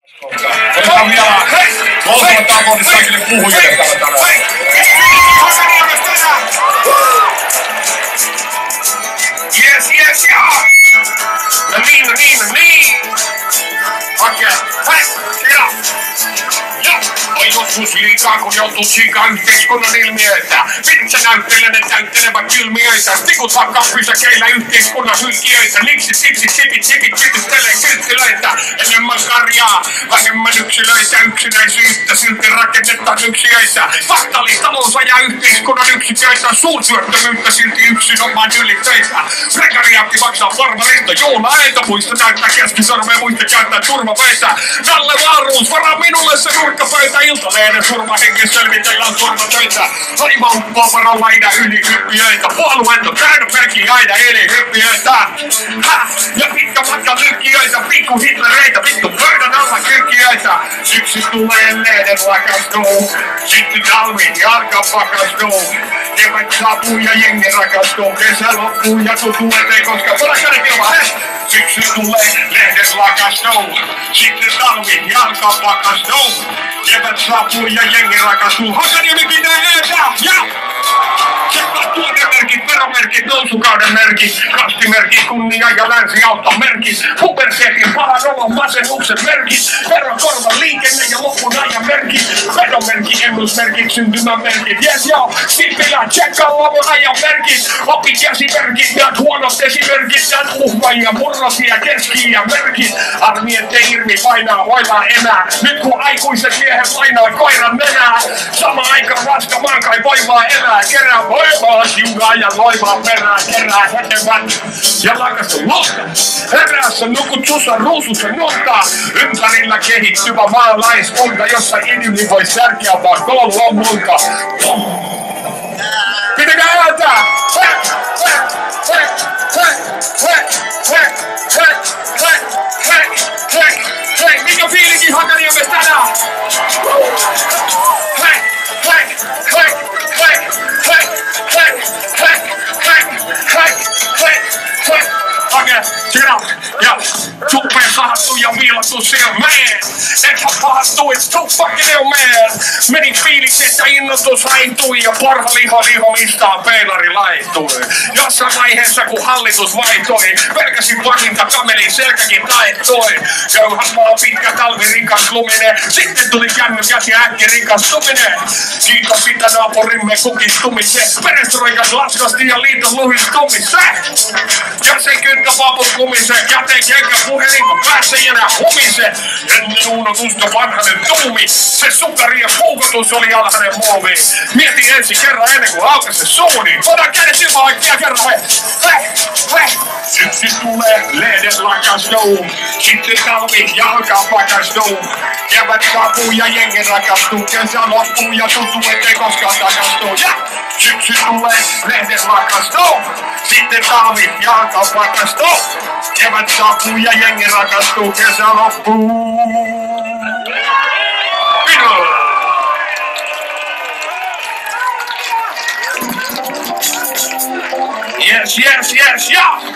Otetaan vielä muutamat aplodit kaikille puhujille täällä tänään. Yes, ja! No niin. Okei, hei, ja! Oi joskus liikaa, kun joutuu tsiikaan yhteiskunnan ilmiöitä. Vitsa näyttelen, ne täyttelevät ilmiöitä. Tikut hakkaa pysäkeillä yhteiskunnan hylkiöitä. Niksi, tipit, tyttelee kylttylöitä. Enemmän karjaa, vähemmän yksilöitä. Yksinäisyyttä, silti rakennetaan yksiöitä. Faktaali talous ajaa yhteiskunnan yksiköitä. Suurtyöttömyyttä, silti yksinomaan ylitöitä. Prekariaatti maksaa porvareita. Joona eitä muista näyttää keskisormea, muista käyttää turvaveitä. Nalle Vaaruus, varaa minulle se nurkkapöytä. Iltalehden surmahengen selvitellään turvatöitä. Haimaukkoa varalla aina ylihyppiöitä. Puolueet on täynnä merkkiä aina ylihyppiöitä. Ja pitkä matka lykkiöitä. Pikku hitlereitä, vittu pöydän alla kykkiöitä. Syksy tulee lehden lakastuu. Sitten talvi jalka pakastuu. Kevät saapuu ja jengi rakastuu. Kesä loppuu ja tutuu eteen, koska voidaan kädet ilman. Syksy tulee lehden lakastuu. Sitten talvi jalka pakastuu. Kevät saapuu ja jengi rakastuu. Hakaniemi pitää eetää! Ja! Tsekkaa tuotemerkit, veromerkit, nousukauden merkit, kastimerkit, kunnia ja länsiauton merkit, puberteetin, pahan olon, masennuksen merkit, verokorvan liikenne ja lopun ajan merkit, vedomerkit, ennusmerkit, syntymämerkit, yes joo, Sipilä, tsekkaa lopun ajan merkit, opikäsimerkit, näät huonot esimerkit, näät uhmaja, murrosia, keski-iän merkit, armien irmi painaa voimaa enää, nyt kun aikuiset miehet lainaa koiran nenää, sama aika raska maan kai voimaa elää, kerää voimaa, siunaa ja loimaa perää, kerää hetemät ja lakastu lohta. Herässä nukut sussa ruusussa nottaa, ympärillä kehittyvä maalaiskunta, jossa idyli voi särkeä vaan koulua multa. Pitäkää ääntä! Hei, mikä fiilikin Hakaniemessä tänään? Okei, siinä ja tuppeen sahattu ja viilattu silmeen. Ethän pahattu, it's too fucking ill man. Meni fiilikset ja innostus haihtui ja porhaliho lihomistaan peilari laihtui. Jossain vaiheessa kun hallitus vaihtoi, pelkäsin vahinta kamelin selkäkin taittoi. Köyhän maa pitkä talvi rikas luminen, sitten tuli kännykät ja äkki rikastuminen. Kiitos sitä naapurimme kukistumisen, perestroikas laskasti ja liiton luhistumisen. Ja se kyttä paput kumiseen, käteen kenkä puhelin kun päässä ei enää humise. Ennen unotusta vanhanen tuumi, se sukari ja puukotus oli alhainen muovi. Mieti ensi kerran ennen kuin aukas se suuni. Voidaan kädet ilman oikea kerran, hei. Syksy tulee, lehden lakastuu. Sitten talvi jalka pakastuu. Kevät saapuu ja jengi rakastuu. Kesä loppuu ja tuntuu ettei koskaan takastuu. Ja syksy tulee, lehden lakastuu. Sitten talvi jalka pakastuu. Kevät saapuu ja jengi rakastuu. Kesä loppuu. Yes, ja!